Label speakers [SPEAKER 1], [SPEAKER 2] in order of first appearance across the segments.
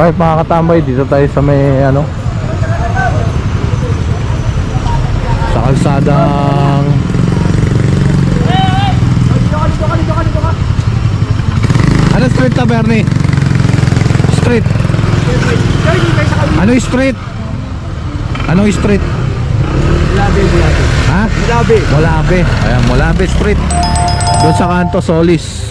[SPEAKER 1] Alright mga katambay, dito tayo sa may ano, sa kalsadang ano street na Bernie? Street. Ano street? Anong street?
[SPEAKER 2] Mulabe.
[SPEAKER 1] Ha? Molabe. Ayan, Molabe Street. Doon sa kanto Solis.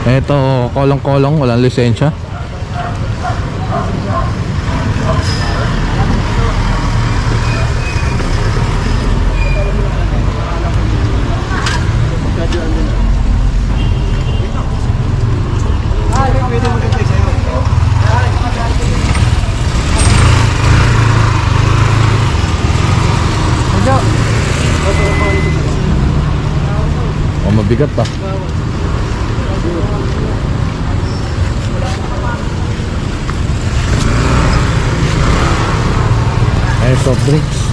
[SPEAKER 1] Ito, kolong-kolong, walang lisensya. Oh, mabigat pa. Soft drinks.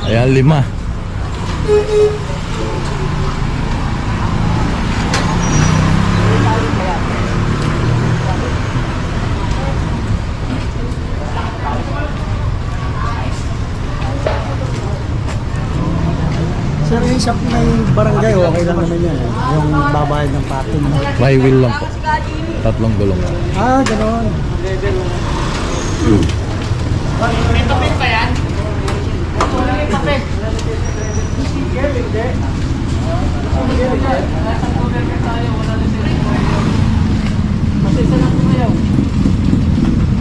[SPEAKER 1] Ayan, 5.
[SPEAKER 2] Sir, yung shop ng barangay, okay lang naman yan. Yung babayad ng parking.
[SPEAKER 1] Flywheel lang po. 3 gulong.
[SPEAKER 2] Ah, ganoon.
[SPEAKER 3] May papel pa yan? Wala may papel. Hindi. Nasa cover ka tayo, wala na sila. Masisa lang kumayaw.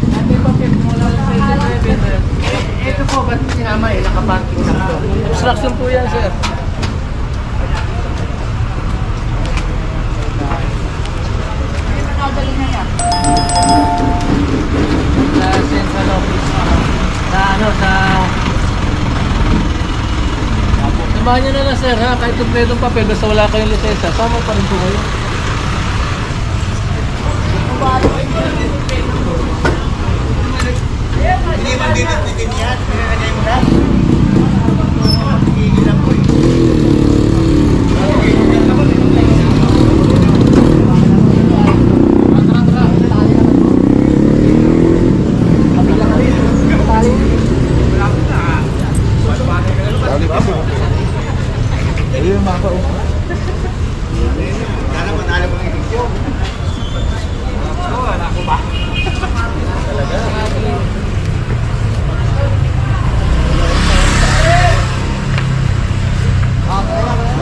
[SPEAKER 3] Natin papel, kung wala na sa driver. Ito po, ba't sinama eh? Nakaparking na ito. Obstruction po yan, sir. Sa central office. Sa ano, sa... Samahan nyo na lang sir ha, kahit kompletong papel, basta wala kayong lisensya, sama pa rin po kayo.
[SPEAKER 2] Hindi man din yan. Pinanagay mo na. Higilan ko eh.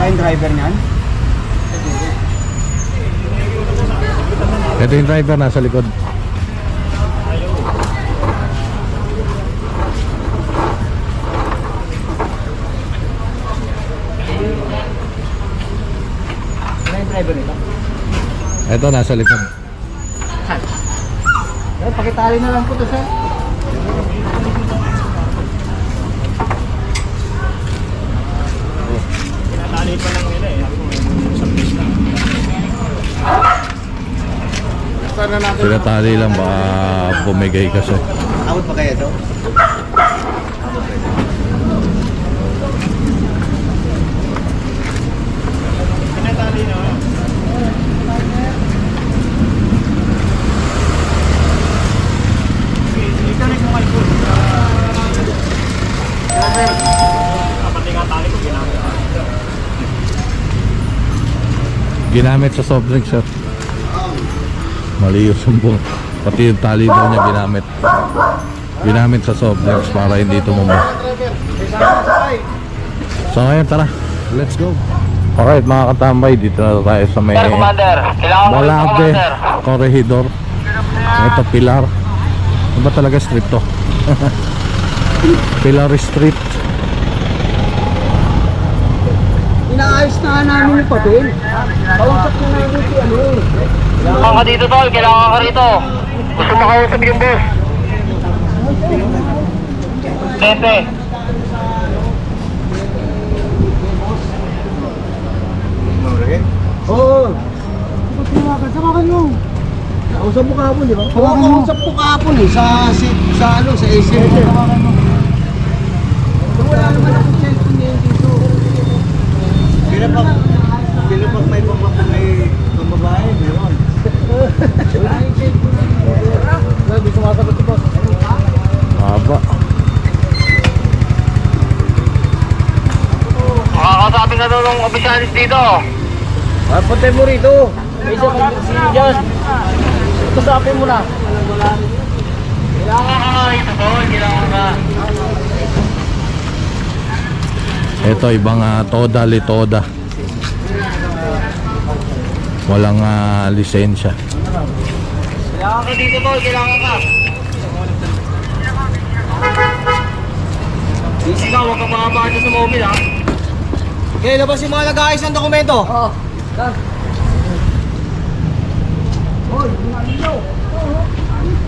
[SPEAKER 2] Yung driver niyan?
[SPEAKER 1] Ito yung driver nasa likod.
[SPEAKER 2] Ano yung driver nito?
[SPEAKER 1] Ito nasa likod.
[SPEAKER 2] Pakitali na lang po to sir. Pinatali pa lang nila eh.
[SPEAKER 1] Pinatali lang, baka bumigay kasi.
[SPEAKER 2] Abot pa kaya ito? Pinatali na. Ikanik mo kayo po. Kapati nga tali ko ginamit.
[SPEAKER 1] Ginamit sa soft drink, sir. Mali yung sumbong. Pati yung tali daw niya ginamit. Ginamit sa soft drinks para hindi tumumba. So ngayon, tara. Let's go. Alright mga katambay, dito na tayo sa may Molabe Corregidor. Ito Pilar. Ano ba talaga street to? Pilar Street.
[SPEAKER 2] Inaayos na nga namin yung papel. Kausap na namin si ano eh.
[SPEAKER 3] Kailangan ka dito, tol. Kailangan ka rito. Gusto mo kausap yung boss. Pepe.
[SPEAKER 2] Oo. Ba't tinawagan? Samakan mo. Kausap mo kahapon, di ba? Oo, kausap mo kahapon eh. Sa ano, sa ACM. Samakan mo. Wala naman akong cellphone ngayon dito. Pinapag may pamapagay ng babae, meron. Wala yung cellphone ngayon. Hindi sumasagot ito.
[SPEAKER 1] Haba.
[SPEAKER 3] Makakasapin ka doon ng opisyalis dito.
[SPEAKER 2] Punta mo rito.
[SPEAKER 3] May isa mag-sino dyan. Kasapin mo na. Kailangan ka ito, tol. Kailangan ka.
[SPEAKER 1] Ito ibang toda litoda. Walang lisensya.
[SPEAKER 3] Kailangan ka dito, tol. Kailangan ka. Ikaw, huwag ka makabaka dyan sa mobile, ha?
[SPEAKER 2] Okay, labas yung mga nag-aayos ng dokumento. Oo.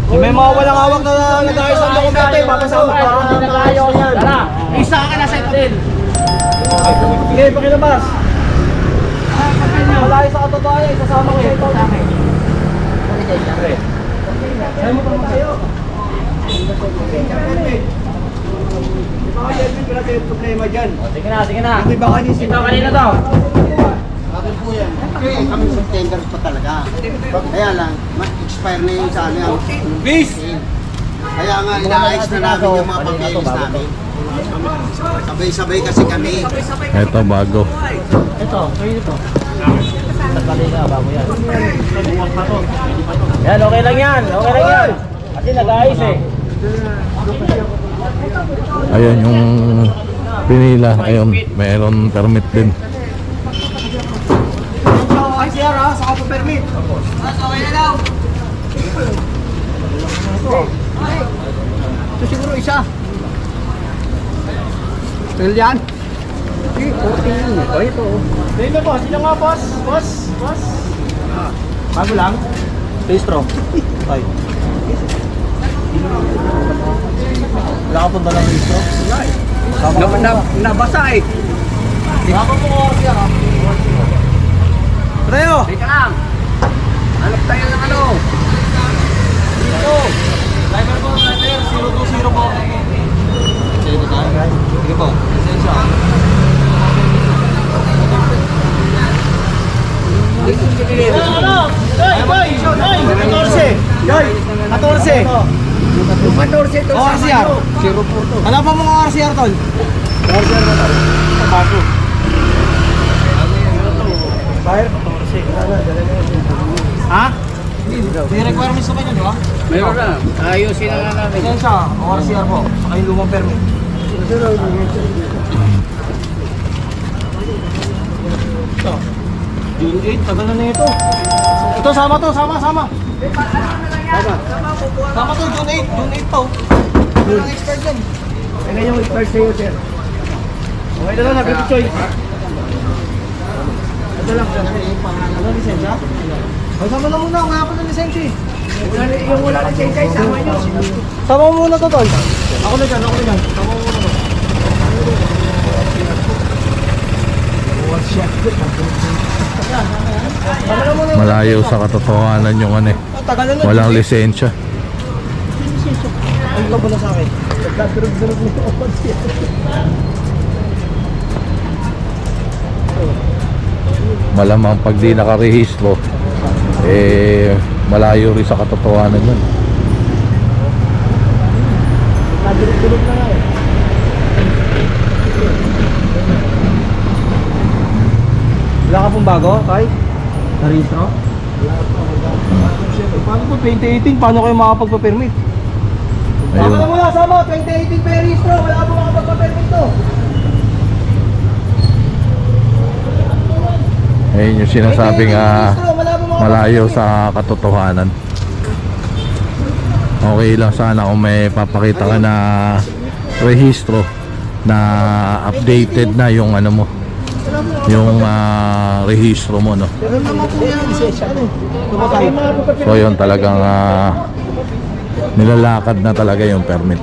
[SPEAKER 2] Kung may mga walang hawak na nag-aayos ng dokumento, papasama ka.
[SPEAKER 3] Tara, isa ka na sa ito.
[SPEAKER 2] Okay, pakilabas. Malayo sa katotohanan, isasama ko ito. Sa'yo mo pa tayo. Baka yan pala tayo problema dyan.
[SPEAKER 3] Sige na, sige na.
[SPEAKER 2] Ito baka nisin.
[SPEAKER 3] Ito kanina daw.
[SPEAKER 2] Akin po yan. Kami September pa talaga. Kaya lang, ma-expire na yung sa ano. Please! Kaya nga, inaayos na namin yung mga papeles namin. Sabay-sabay kasi kami.
[SPEAKER 1] Ito bago.
[SPEAKER 3] Ito, kayo ito. Kanina, bago yan. Yan, okay lang yan. Okay lang yan. Kasi nag-ayos eh.
[SPEAKER 1] Ayun yung pinila. Ayun, mayroon permit din.
[SPEAKER 2] Ay, siya ha, saka pa permit. Okay na daw. Ito siguro isa. Tel yan? Okay, 14 yun. O ito. Dito boss, sino nga boss? Boss? Bago lang? Registro. Ay. Wala ka pong dalang registro? Wala eh. Nabasa eh. Baka mo ko siya ha. Preo!
[SPEAKER 3] Teka lang.
[SPEAKER 2] Hanap tayo ng ano? Dito! Driver po, driver. 020 po. Dito tayo? Sige po. Lisensya. Ano? Joy! Boy! Joy! 14! Joy! 14! 14 ito sa RCR. 0 po ito. Ano pa mga RCR tol? RCR na tol. Bago. Fire? 14. Ha? May requirements naman yun, di ba?
[SPEAKER 3] Meron na. Ayusin na nga namin.
[SPEAKER 2] Lisensya o RCR po. Saka yung lumang permit. Ito. June 8, tagal na ito. Ito, sama to, sama. Sama to, June 8 to. Walang expert yan. Kaya yung expert sa'yo, sir. Okay na lang, happy choice. Ito lang, ano lisensya? Ay, sama na muna, nga pa ng lisensya eh.
[SPEAKER 3] Yung wala na siya, sama nyo.
[SPEAKER 2] Sama mo muna to, tol. Ako na dyan. Sama mo muna to.
[SPEAKER 1] Malayo sa katotohanan yung ano eh.
[SPEAKER 2] Tagal na
[SPEAKER 1] Walang lisensya.
[SPEAKER 2] Ano ka ba na sa akin? Nagdadurog-durog mo ako.
[SPEAKER 1] Malamang pag di nakarehistro, malayo rin sa katotohanan yun.
[SPEAKER 2] Nagdurog-durog na nga eh. Wala ka pong bago, Kai? Na-rehistro? Paano po 2018? Paano kayo makapagpa-permit?
[SPEAKER 1] Ayun.
[SPEAKER 2] Baka na mula sama, 2018 pa yung rehistro. Wala ka po makapagpa-permit to.
[SPEAKER 1] Ayun yung sinasabing malayo sa katotohanan. Okay lang sana kung may papakita ka na rehistro na updated na yung ano mo,
[SPEAKER 2] Wala mo
[SPEAKER 1] yung rehistro mo, no?
[SPEAKER 2] Pero naman po yan.
[SPEAKER 1] So yun talagang nilalakad na talaga yung permit.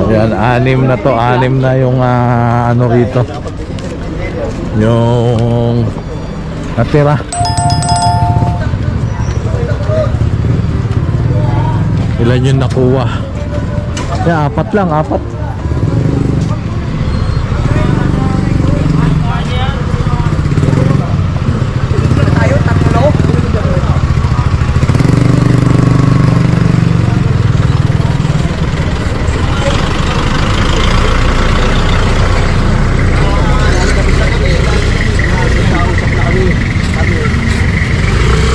[SPEAKER 1] Ayan, anim na yung ano rito. Yung natira. Ilan yung nakuha? Yeah, apat lang, apat.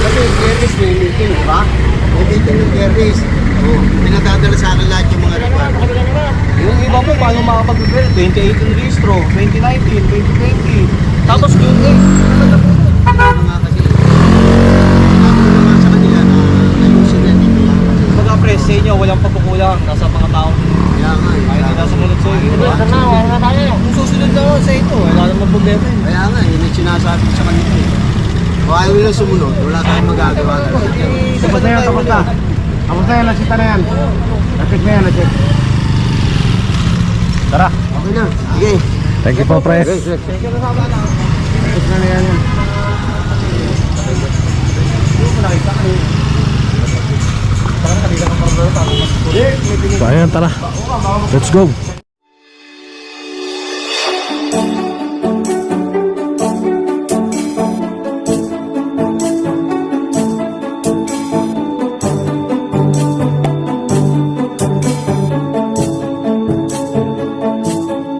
[SPEAKER 2] Kasi Gervis may meeting, di ba? May meeting ng Gervis. Oo. Pinadadala sa akin lahat yung mga requirement.
[SPEAKER 4] Yung iba po, paano makapag-prepare? 2018 registro, 2019, 2020. Tapos June 8.
[SPEAKER 2] Ano nga kasi, sinabi ko naman sa kanila na ayusin na dito lang.
[SPEAKER 4] Baga press sa inyo, walang pagkukulang. Nasa mga tao.
[SPEAKER 2] Kaya nga eh.
[SPEAKER 4] Kahit hindi nasumunod sa inyo. Kung susunod lang ako sa ito, wala namang problema yun.
[SPEAKER 2] Kaya nga, yun yung sinasabi ko sa kanila eh. Kung ayaw nila sumunod, wala tayong magagawa.
[SPEAKER 4] Tapos na yan, tapos na.
[SPEAKER 3] Tapos na yan, nasita na yan. Nasip na yan, nasip.
[SPEAKER 1] Tara.
[SPEAKER 2] Okay na. Sige.
[SPEAKER 1] Thank you po, Pres.
[SPEAKER 3] Nasip na yan.
[SPEAKER 1] So ayun, tara. Let's go.